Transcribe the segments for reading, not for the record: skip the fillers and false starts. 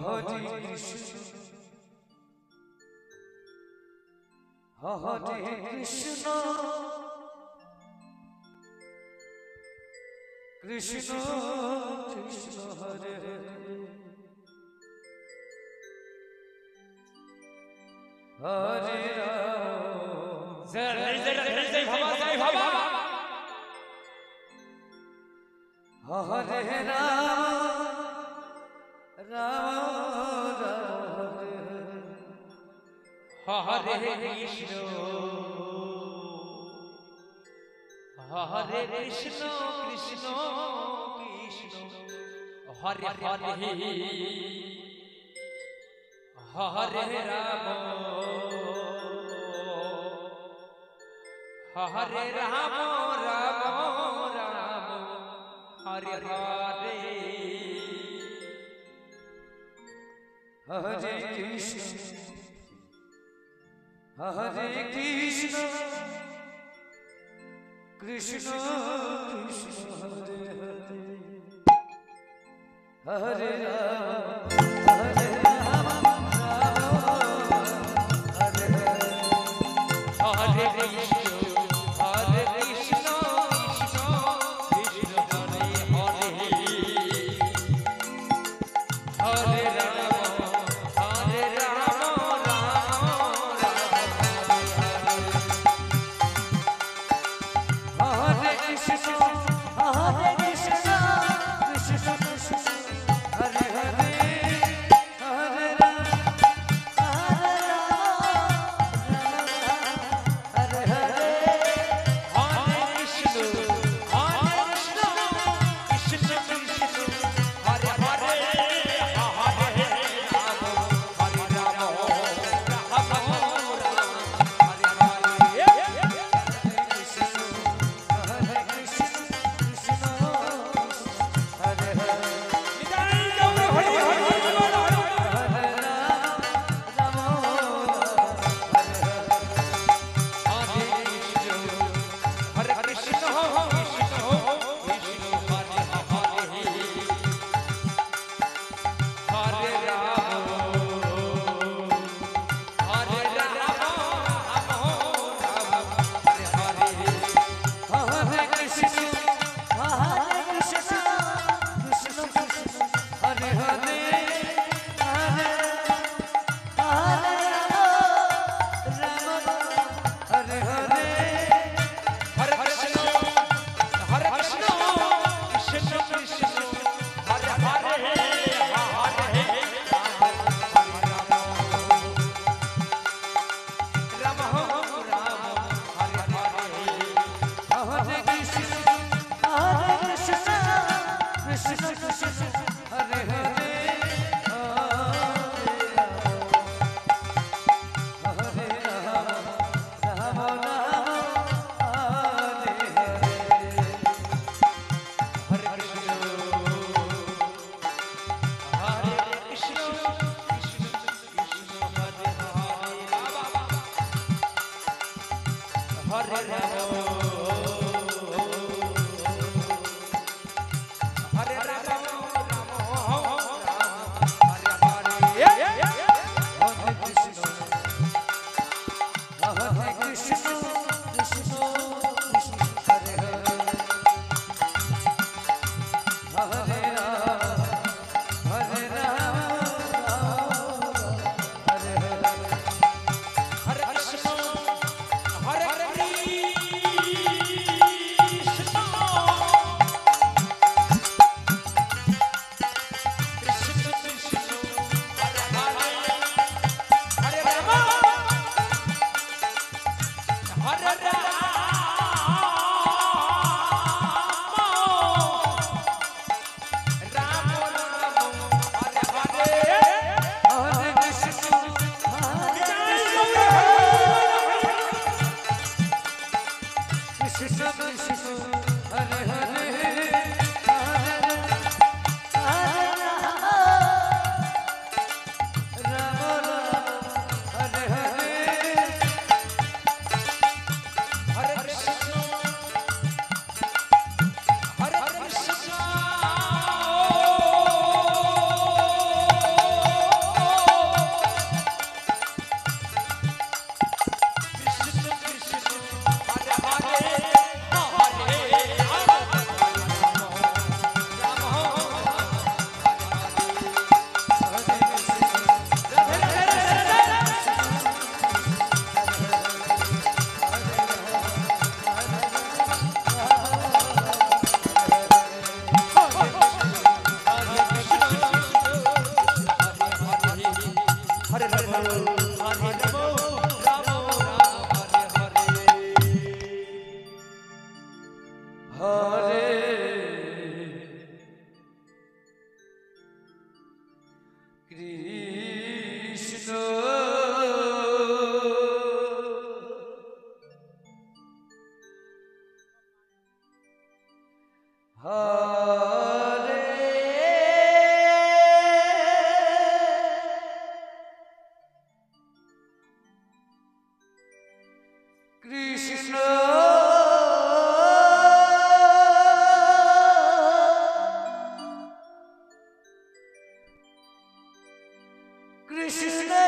Hare Krishna, Hare Krishna, Krishna Krishna Hare Hare, Hare Ram. Jai Baba. Hare Ram, Ram Ram Hare Krishna, Hare Krishna, Krishna Krishna Hare Hare, Hare Ram, Hare Ram, Ram Ram Hare Hare, Hare Krishna, Hare Krishna, Krishna Krishna Hare Hare, Hare Ram, Hare Ram, Hare Hare, Hare Krishna, Hare Krishna, Krishna Hare Hare, Hare Ram, Hare Ram, Hare Krishna, Hare Krishna, Krishna Krishna Hare Hare, Hare Ram, Hare Ram, Hare Hare, Hare Krishna, Hare Krishna, Krishna Krishna Hare Hare, Hare Ram, Hare Ram, Ram Hare Krishna Krishna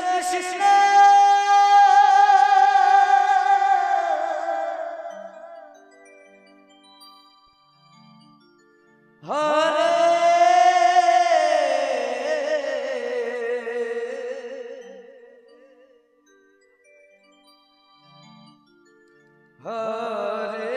Hare Hare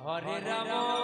Hare Rama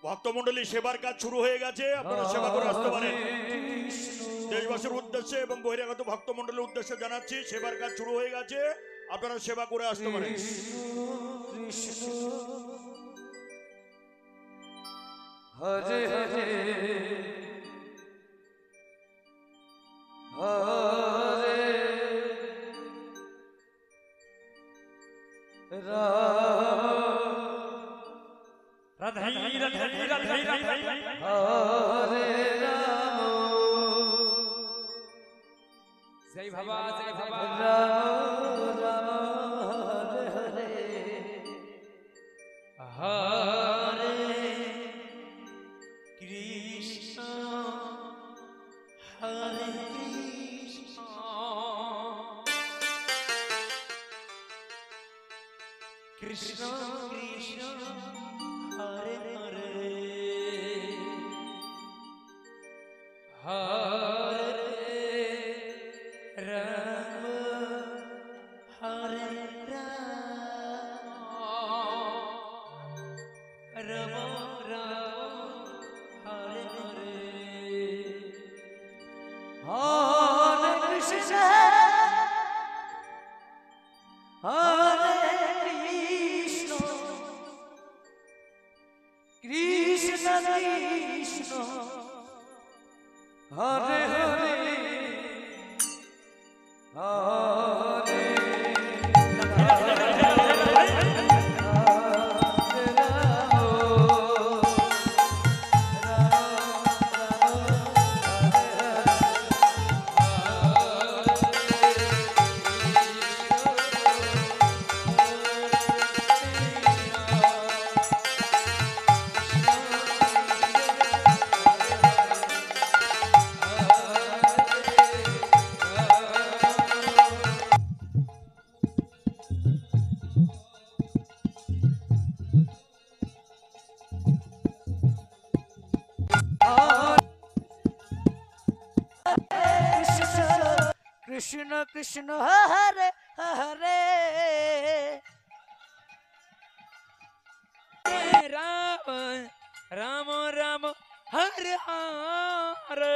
ভক্তমণ্ডলী সেবার কাজ শুরু হয়ে গেছে, আপনারা সেবা করে আসতে পারেন। দেশবাসীর উদ্দেশ্যে এবং বহিরাগত ভক্তমণ্ডলীর উদ্দেশ্যে জানাচ্ছি, সেবার কাজ শুরু হয়ে গেছে, আপনারা সেবা করে আসতে পারেন। হরে হরে जय भवा जय भवा राम राम हरे हरे कृष्ण हरे कृष्ण कृष्ण कृष्ण हरे हरे हरे राम हरे राम राम हरे हरे हरे कृष्ण हरे कृष्ण कृष्ण कृष्ण हरे हरे कृष्ण कृष्ण हरे हरे राम राम राम हरे हरे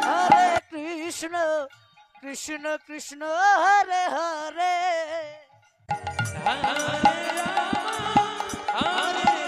हरे कृष्ण कृष्ण कृष्ण हरे हरे हरे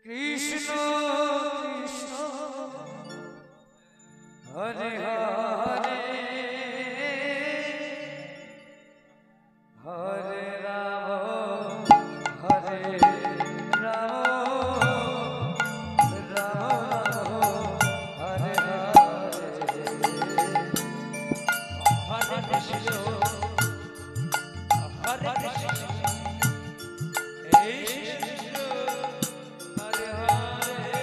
কৃষ্ণ কৃষ্ণ হরে হরে হরে রাম হরে রাম রাম হরে হরে হরে কৃষ্ণ হরে কৃষ্ণ এই Krishna Hare Hare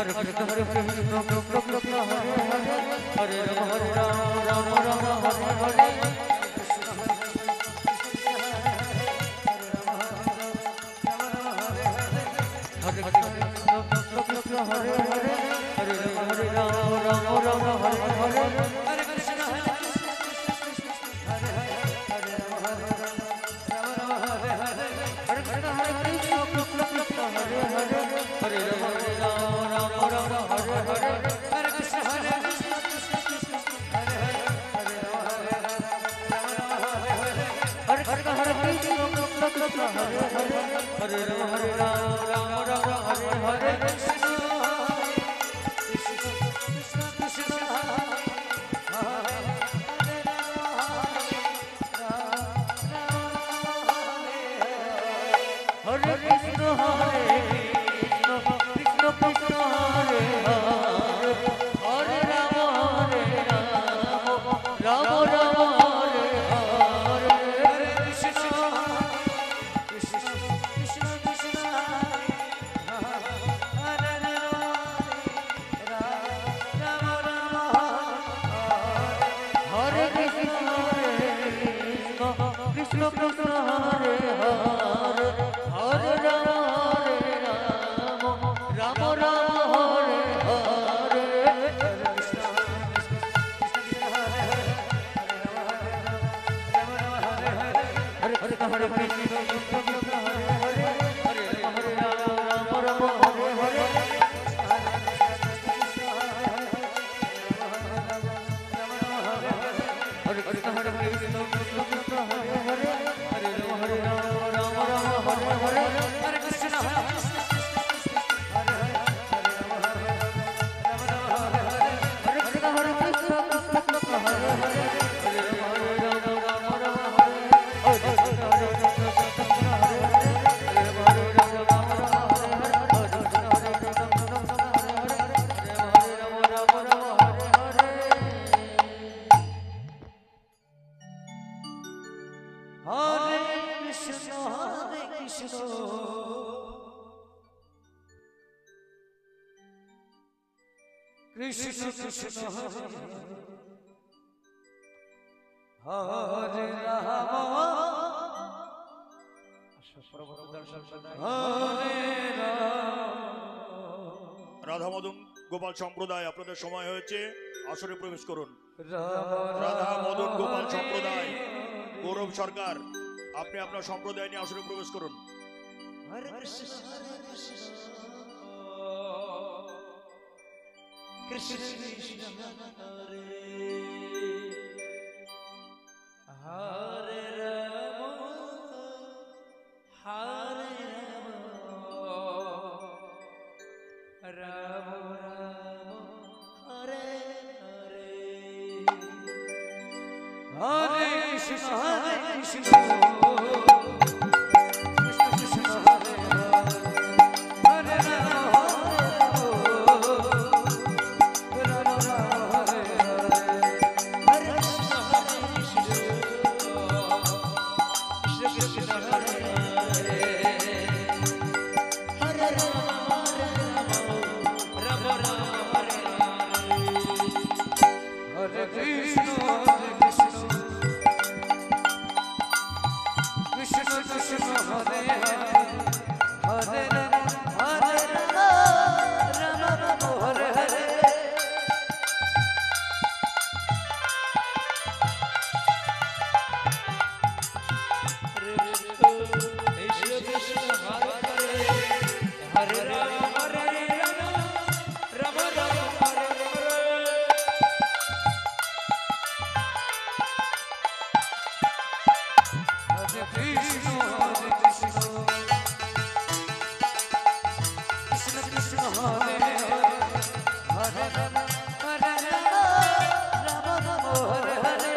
Krishna Krishna Hare Rama Radha Madan Gopal সম্প্রদায় আপনাদের সময় হয়েছে আসরে প্রবেশ করুন রাধা মদন গোপাল সম্প্রদায় গৌরব সরকার আপনি আপনার সম্প্রদায় নিয়ে আসরে প্রবেশ করুন Hare Krishna Krishna Krishna Hare Hare Rama Hare Rama Rama Rama Hare Hare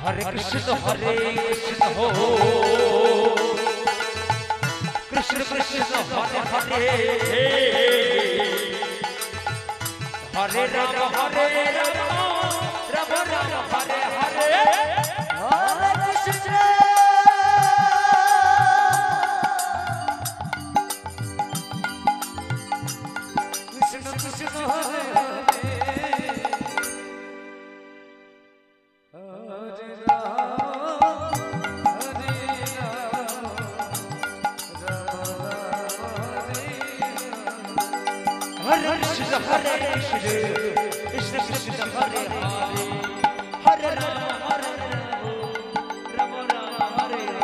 Hare Krishna Hare Krishna ho Krishna Krishna Hare Hare Hare Rama Hare Rama Rama Rama Hare Hare Hare Krishna Krishna Hare Hare Hare Rama Hare Rama Rama Hare Hare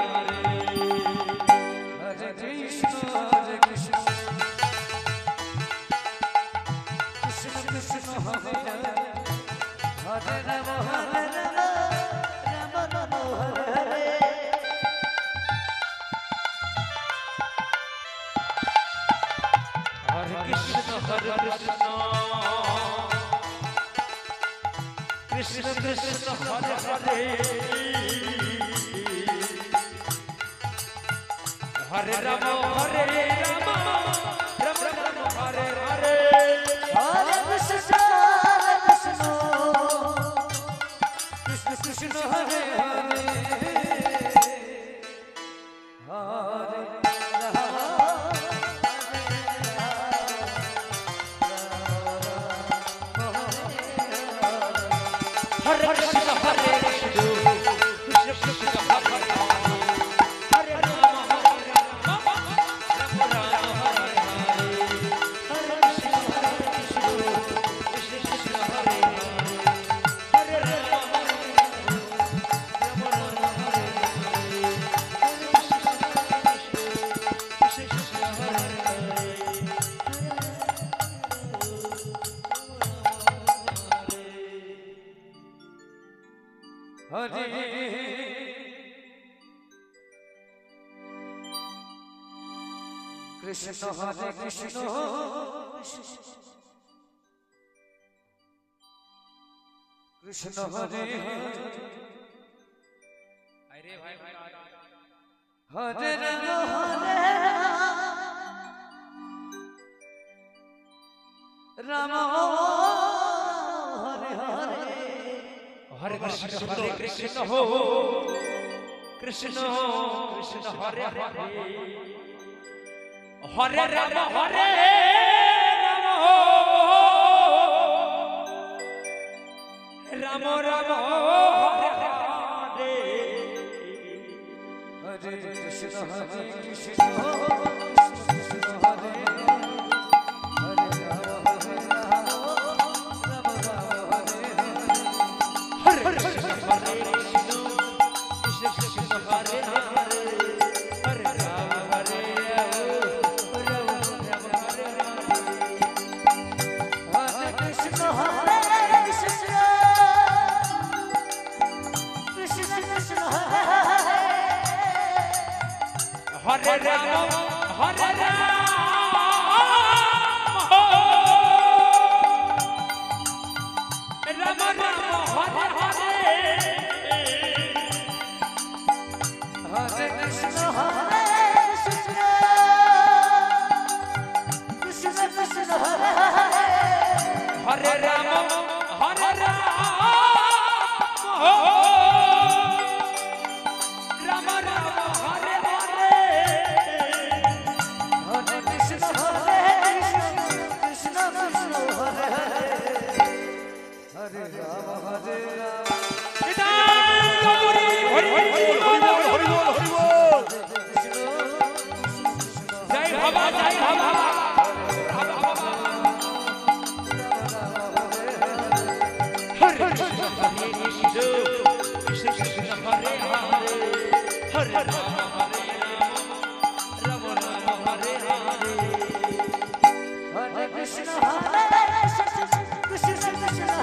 Hare Krishna Krishna Krishna Hare Hare Hare Rama Hare Rama Rama Hare Hare Hare Krishna Krishna Krishna Hare Hare Hare Rama Hare Rama Rama Rama Hare Hare Hare Krishna Krishna Krishna Hare Hare Hare Hare Krishna Hare Krishna Krishna Krishna Hare Hare Hare Rama Hare Rama Rama Rama Hare Hare Hare Krishna Hare Krishna Krishna Krishna Hare Hare Hare Rama Hare Rama Rama Hare Hare Hare Krishna Krishna Krishna Hare Krishna Hare Krishna Krishna Hare Hare Rama Hare Rama Hare Hare Hare Krishna Hare Krishna ho Krishna Krishna Hare Hare Hare Rama Hare Rama Rama Hare Hare Hare Krishna Hare Krishna Krishna Hare Hare Rama Hare Rama Rama Hare Hare Krishna Hare Krishna Krishna Hare Hare Hare Rama Hare Krishna Hare Krishna Krishna Krishna Hare Rama Hare Rama Rama Rama Hare Hare Hare Krishna Hare Krishna Krishna Krishna Hare Rama Hare Rama Rama Rama Hare Hare Hare Krishna Hare Krishna Krishna Hare Hare Hare Rama Hare Rama Jai Baba Jai Baba Hare Krishna Hare Krishna Krishna Krishna Hare Hare Hare Rama Hare Rama Rama Rama Hare Hare Hare Krishna Hare Krishna Krishna Krishna